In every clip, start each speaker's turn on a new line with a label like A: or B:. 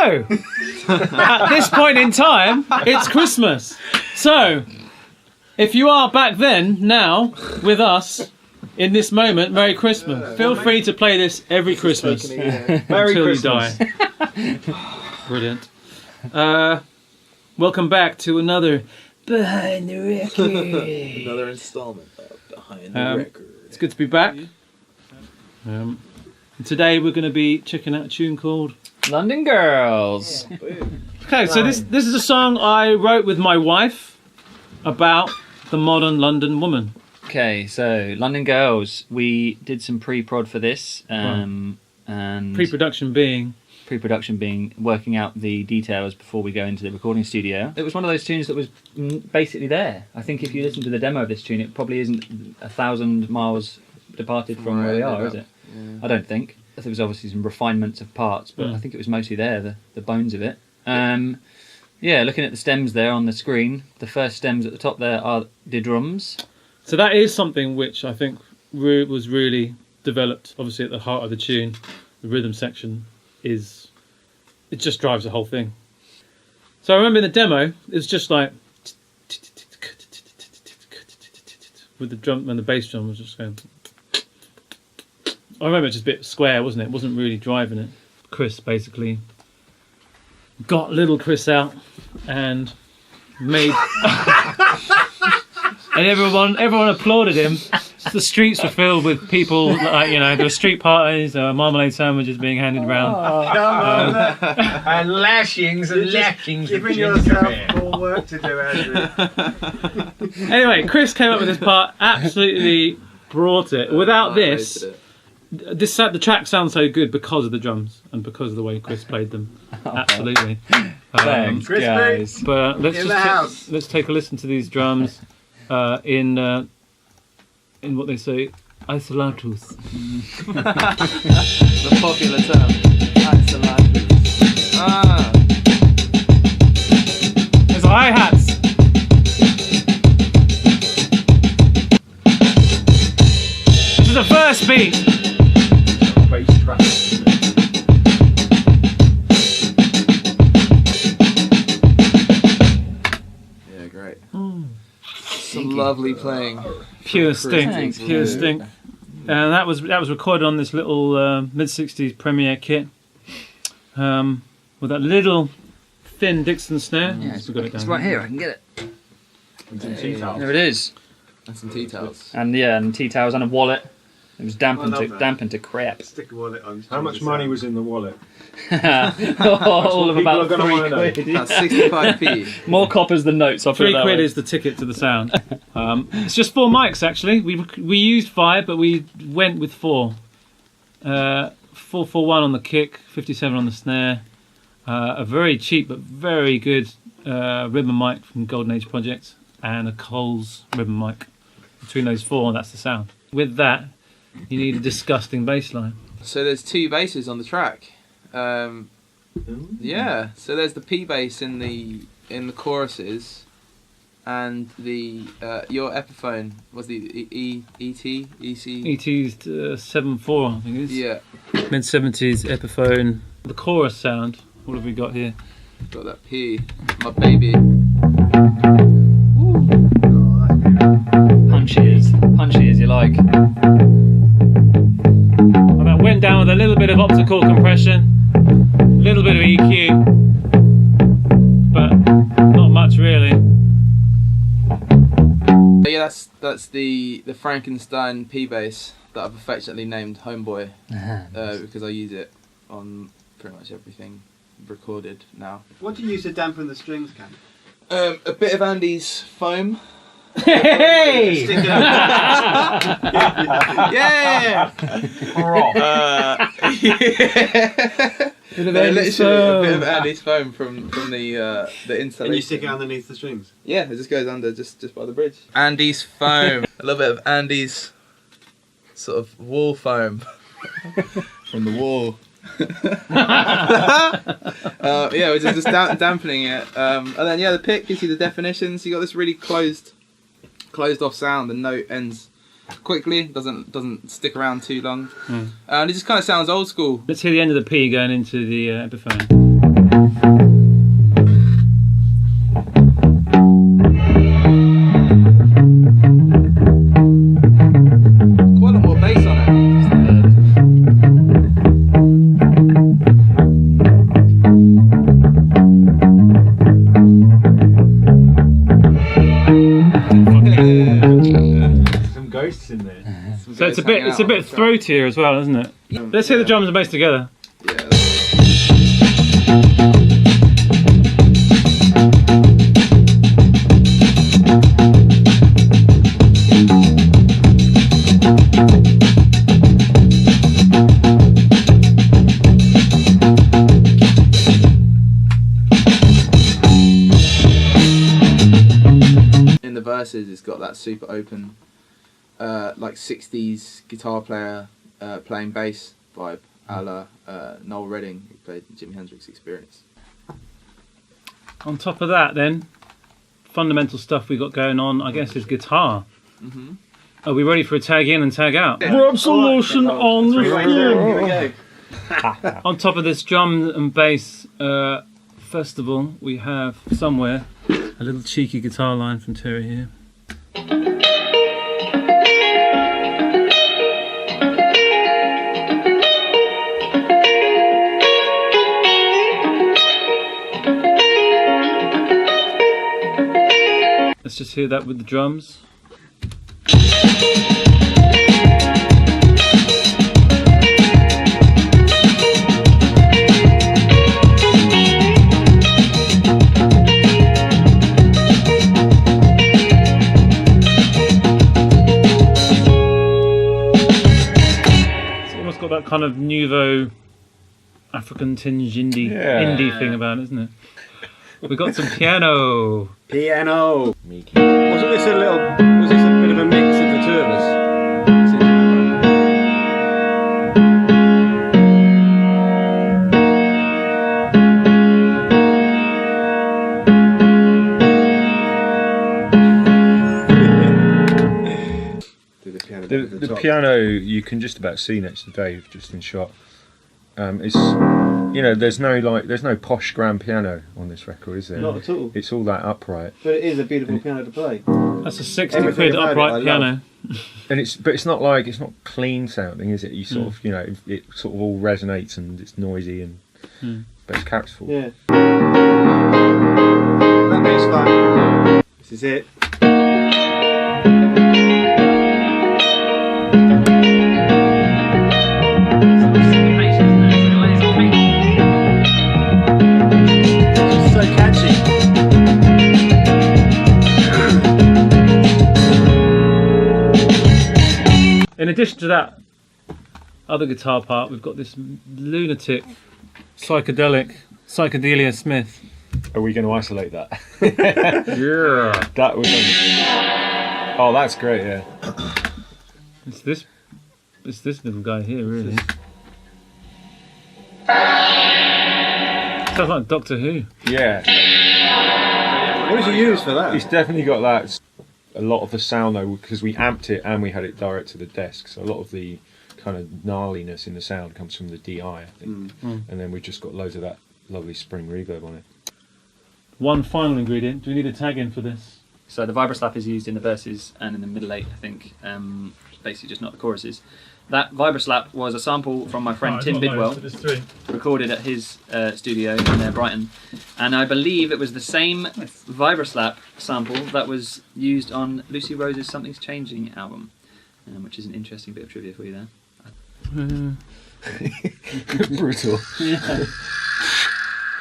A: So, at this point in time, it's Christmas. So, if you are back then, now, with us, in this moment, Merry Christmas. Feel free to play this every Christmas.
B: Merry Christmas.
A: You die. Brilliant. Welcome back to another Behind the Record.
C: Another installment of Behind the Record.
A: It's good to be back. And today we're going to be checking out a tune called
D: London Girls.
A: Okay, so this is a song I wrote with my wife about the modern London woman.
D: Okay, so London Girls. We did some pre-prod for this, and
A: Pre-production being
D: working out the details before we go into the recording studio. It was one of those tunes that was basically there. I think if you listen to the demo of this tune, it probably isn't 1,000 miles departed from where we are, is it? Yeah. I don't think. There was obviously some refinements of parts, but I think it was mostly there, the bones of it. Yeah, looking at the stems there on the screen, the first stems at the top there are the drums.
A: So that is something which I think was really developed, obviously at the heart of the tune. The rhythm section it just drives the whole thing. So I remember in the demo, it was just like with the drum and the bass drum was just going. I remember it just a bit square, wasn't it? It wasn't really driving it. Chris basically got little Chris out and made and everyone applauded him. The streets were filled with people, like, there were street parties, marmalade sandwiches being handed around.
B: And lashings and lashings.
E: Giving yourself more work to do, Andrew.
A: Anyway, Chris came up with this part, absolutely brought it. Without this, the track sounds so good because of the drums and because of the way Chris played them. Absolutely.
D: Thanks, guys.
A: But let's take a listen to these drums in what they say, isolatus.
C: The popular term, isolatus.
A: There's hi-hats. This is the first beat.
E: Bass track.
C: Yeah, great. Some lovely playing.
A: Pure stink. Pure stink. And that was recorded on this little mid-60s Premiere kit with that little thin Dixon snare.
D: Yeah, it's right here. I can get it. There it is.
C: And some tea towels.
D: And tea towels and a wallet. It was dampened to crap.
E: Stick a wallet on.
B: How much money was in the wallet?
D: All of about £3.
C: That's 65p.
D: More coppers than notes. I'll put it that
A: £3
D: way.
A: is the ticket to the sound. It's just 4 mics actually. We used 5, but we went with 4. 441 on the kick, 57 on the snare. A very cheap but very good ribbon mic from Golden Age Project, and a Coles ribbon mic. Between those 4, that's the sound. With that, you need a disgusting bass line.
C: So there's 2 basses on the track. Yeah, so there's the P bass in the choruses, and the your Epiphone was the ET.
A: ET's 7.4, I think it is.
C: Yeah,
A: Mid-70s Epiphone. The chorus sound. What have we got here?
C: got that P, my baby.
D: Punchy as you like.
A: And that went down with a little bit of optical compression, a little bit of EQ, but not much really.
C: Yeah, that's the Frankenstein P bass that I've affectionately named Homeboy because I use it on pretty much everything recorded now.
E: What do you use to dampen the strings, Cam?
C: A bit of Andy's foam.
A: Hey!
E: Stick it out.
C: Yeah! Literally a bit of Andy's foam from the installation.
E: And you stick it underneath the strings?
C: Yeah, it just goes under just by the bridge. Andy's foam. A little bit of Andy's sort of wall foam from the wall. Yeah, we're just dampening it. And then the pick gives you the definitions. You got this really closed off sound. The note ends quickly, doesn't stick around too long. And it just kind of sounds old school.
A: Let's hear the end of the P going into the Epiphone. So it's a bit throatier as well, isn't it? Let's hear the drums and bass together.
C: Yeah. In the verses, it's got that super open, like 60s guitar player playing bass vibe, a la Noel Redding, who played Jimi Hendrix Experience.
A: On top of that, then, fundamental stuff we got going on, I guess, is guitar.
C: Mm-hmm.
A: Are we ready for a tag in and tag out?
E: Yeah.
A: Solution on the
E: Here we go.
A: On top of this drum and bass festival, we have somewhere a little cheeky guitar line from Terry here. Let's just hear that with the drums. Got that kind of nouveau African tinge indie thing about it, isn't it? We got some piano.
E: Piano. Was this a bit of a mix of the two of us?
B: The piano you can just about see next to Dave, just in shot. It's there's no posh grand piano on this record, is there?
E: Not at all.
B: It's all that upright.
E: But it is a beautiful piano to play.
A: That's a 60
E: Everything
A: quid
E: about
A: upright
E: it,
A: piano.
B: And it's not clean sounding, is it? You sort of it sort of all resonates and it's noisy and but it's characterful.
E: Yeah. That bit's fun. This is it.
A: In addition to that other guitar part, we've got this lunatic, psychedelia Smith.
B: Are we going to isolate that?
A: Yeah.
B: That was. Oh, that's great. Yeah.
A: It's this little guy here, really. Sounds like Doctor Who.
B: Yeah.
E: What did you use for that?
B: It's definitely got that. A lot of the sound though, because we amped it and we had it direct to the desk, so a lot of the kind of gnarliness in the sound comes from the DI, I think. And then we've just got loads of that lovely spring reverb on it.
A: One final ingredient. Do we need a tag in for this?
D: So the Vibroslap is used in the verses and in the middle eight, I think. Basically just not the choruses. That Vibroslap was a sample from my friend Tim Bidwell, recorded at his studio in Brighton. And I believe it was the same Vibroslap sample that was used on Lucy Rose's Something's Changing album, which is an interesting bit of trivia for you there.
B: Brutal.
D: Yeah.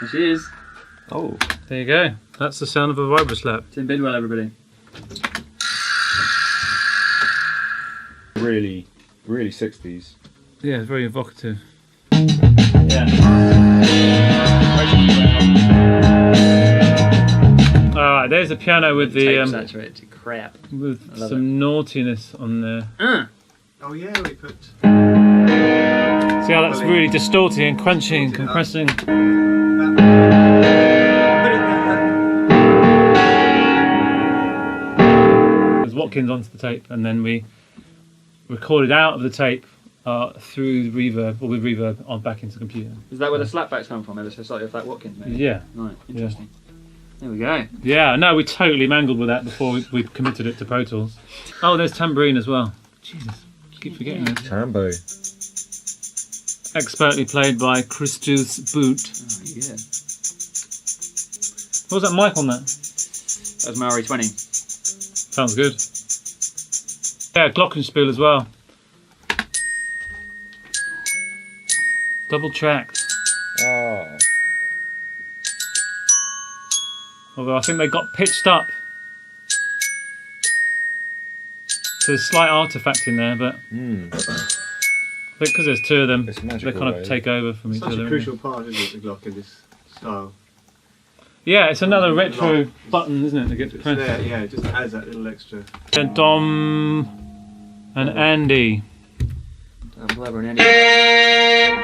D: There she is.
B: Oh.
A: There you go. That's the sound of a Vibroslap.
D: Tim Bidwell, everybody.
B: Really 60s.
A: Yeah, it's very evocative.
D: Yeah.
A: Alright, there's a piano with the
D: saturated crap.
A: with some naughtiness on there.
E: Oh yeah, we put.
A: See how that's really distorting and crunching and compressing. There's Watkins onto the tape, and then we recorded out of the tape through the reverb, or with reverb on back into the computer.
D: Is that where the slapbacks come from? Ever so slightly off that Watkins, maybe?
A: Yeah.
D: Right, interesting. There we go.
A: Yeah, no, we totally mangled with that before we committed it to Pro Tools. Oh, there's tambourine as well. Jesus, I keep forgetting this.
B: Tambo.
A: Expertly played by Christus Boot.
D: Oh, yeah.
A: What was that mic on that?
D: That was Maori 20.
A: Sounds good. Yeah, glockenspiel as well. Double tracked.
B: Oh.
A: Although I think they got pitched up. So there's a slight artifact in there, but because there's two of them,
B: It's
A: they
B: magical,
A: kind of
B: though.
A: take over from each
E: Such
A: other.
E: a crucial part, isn't it, the Glock in this style?
A: Yeah, it's another retro button, isn't it? To get
E: It's
A: pressed.
E: there, yeah, it just adds that little extra.
A: Dom and Andy.
D: Blubber and Andy.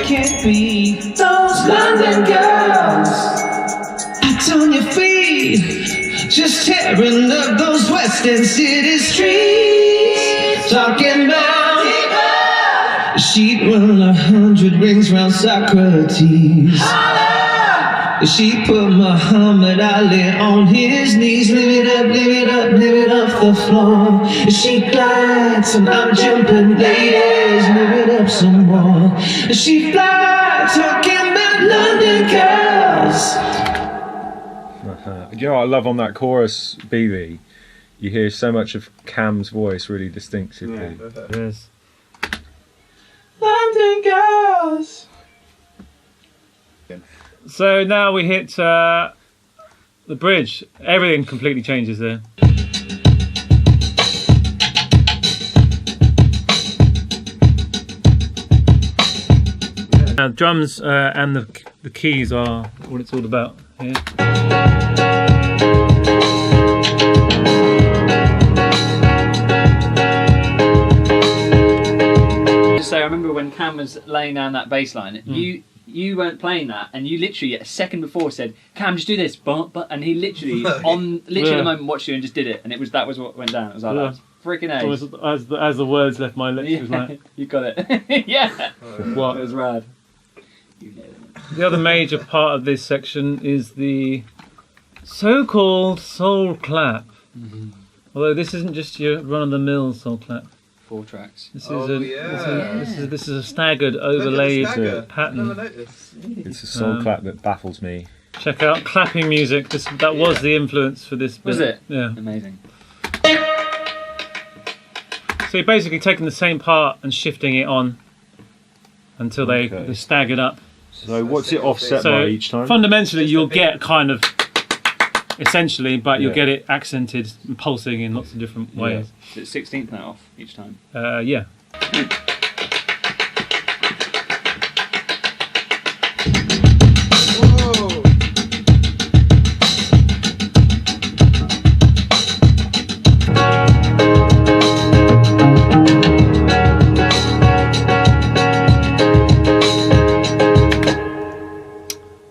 F: Can't be those London girls act on your feet, just tearing up those Western city streets, talking about she'd run 100 rings round Socrates. She put Muhammad Ali on his knees. Live it up, live it up, live it off the floor. She glides and I'm jumping, ladies. Live it up some more. She flies, talking about London girls.
B: Do you know what I love on that chorus, BB? You hear so much of Cam's voice really distinctively.
A: Yes.
F: London girls.
A: So now we hit the bridge. Everything completely changes there. Now, drums and the keys are what it's all about here.
D: Just say, I remember when Cam was laying down that bass line, you weren't playing that, and you literally a second before said, "Cam, just do this," but and he literally the moment watched you and just did it, and that was what went down. It was like that's freaking ace.
A: As the words left my lips, it was like,
D: You got it. Yeah,
A: what?
D: it was rad. You nailed it.
A: The other major part of this section is the so-called soul clap. Although this isn't just your run-of-the-mill soul clap.
D: 4 tracks.
A: This is
C: Oh,
A: a staggered, overlaid
C: Never
A: pattern.
C: noticed.
B: It's a soul clap that baffles me.
A: Check out clapping music. That was the influence for this.
D: Was
A: bit.
D: it?
A: Yeah.
D: Amazing.
A: So you're basically taking the same part and shifting it on until they're
B: Okay.
A: staggered up.
B: So what's it offset
A: So
B: by each time?
A: fundamentally, you'll get kind of essentially, but you'll
B: Yeah.
A: get it accented and pulsing in lots of different ways.
D: So it's 16th note off each time.
A: Yeah.
C: Whoa.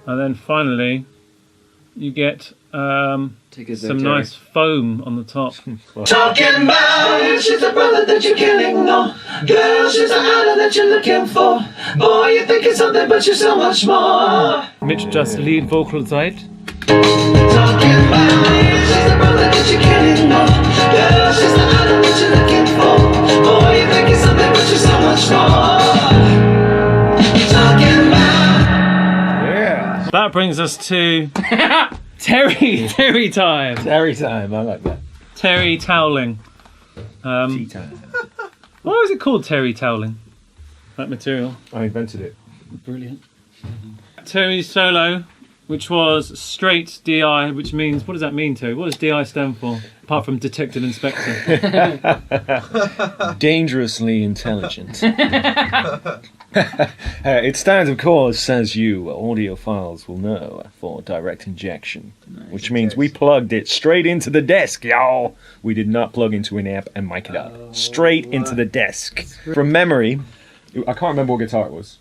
A: And then finally, you get
D: Take us
A: some nice foam on the top.
F: Talking about she's the brother that you're killing, no. Girl, she's the idol that you're looking for. Boy, you think it's something, but you're so much more.
A: Mitch just lead vocal side.
F: Talking about she's the brother that you're killing, no. Girl, she's the idol that you're looking for. Boy, you think it's something, but you're so much more. Talking about.
B: Yeah.
A: That brings us to Terry time.
B: Every time, I like that.
A: Terry toweling.
B: Tea time.
A: Why was it called Terry toweling? That material.
B: I invented it.
A: Brilliant. Terry's solo, which was straight DI, which means, what does that mean, Terry? What does DI stand for? Apart from Detective Inspector.
B: Dangerously intelligent. It stands, of course, as you audiophiles will know, for direct injection, which means we plugged it straight into the desk, y'all. We did not plug into an amp and mic it up. Straight into the desk. From memory, I can't remember what guitar it was.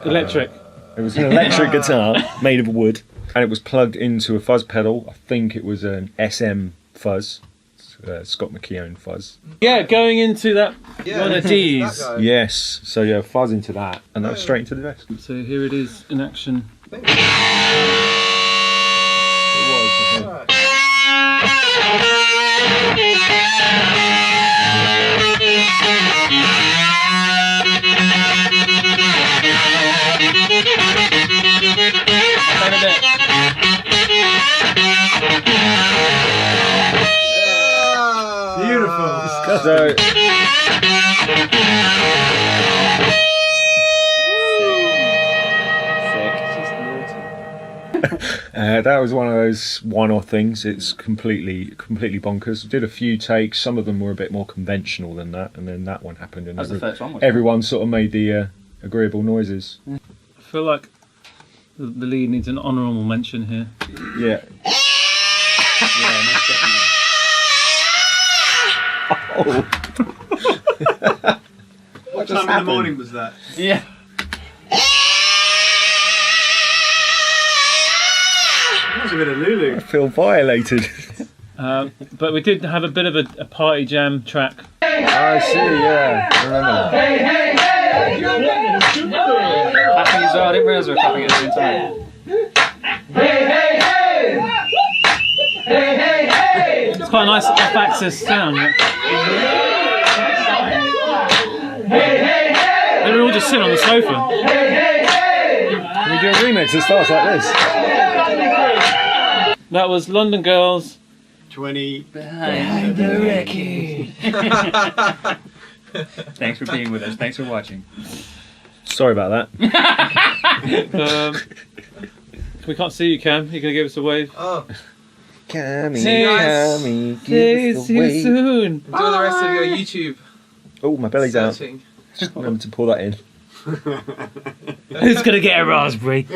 A: Electric.
B: It was an electric guitar made of wood, and it was plugged into a fuzz pedal. I think it was an SM fuzz, Scott McKeown fuzz.
A: Yeah, going into that one of D's.
C: That guy.
B: Yes, so yeah, fuzz into that, and that was straight into the desk.
A: So here it is in action.
B: It was. I think.
F: Talking
B: So that was one of those one-off things. It's completely bonkers. Did a few takes. Some of them were a bit more conventional than that, and then that one happened, and
D: That was the first one, wasn't
B: everyone sort of made the agreeable noises.
A: I feel like the lead needs an honourable mention here.
B: Yeah.
D: Yeah, most definitely.
E: What time in the morning was that?
D: Yeah.
E: That was a bit of Lulu.
B: I feel violated.
A: But we did have a bit of a party jam track.
B: I see. Yeah, I remember that.
D: Clapping as well. I didn't realise we were clapping at the same time.
A: It's quite a nice off-access sound. They were all just sitting on the sofa.
B: Can we do a remix that starts like this?
A: That was London Girls.
E: 20.
D: Behind the record. Thanks for being with us. Thanks for watching.
B: Sorry about that.
A: We can't see you, Cam. You're going to give us a wave.
C: Oh,
B: Cammy,
A: See you guys.
B: Cammy,
A: See
B: give us
A: you
B: a wave.
A: soon.
C: enjoy the rest of your YouTube
B: Oh, my belly's out.
C: searching.
B: Just remember to pull that in.
A: Who's going to get a raspberry?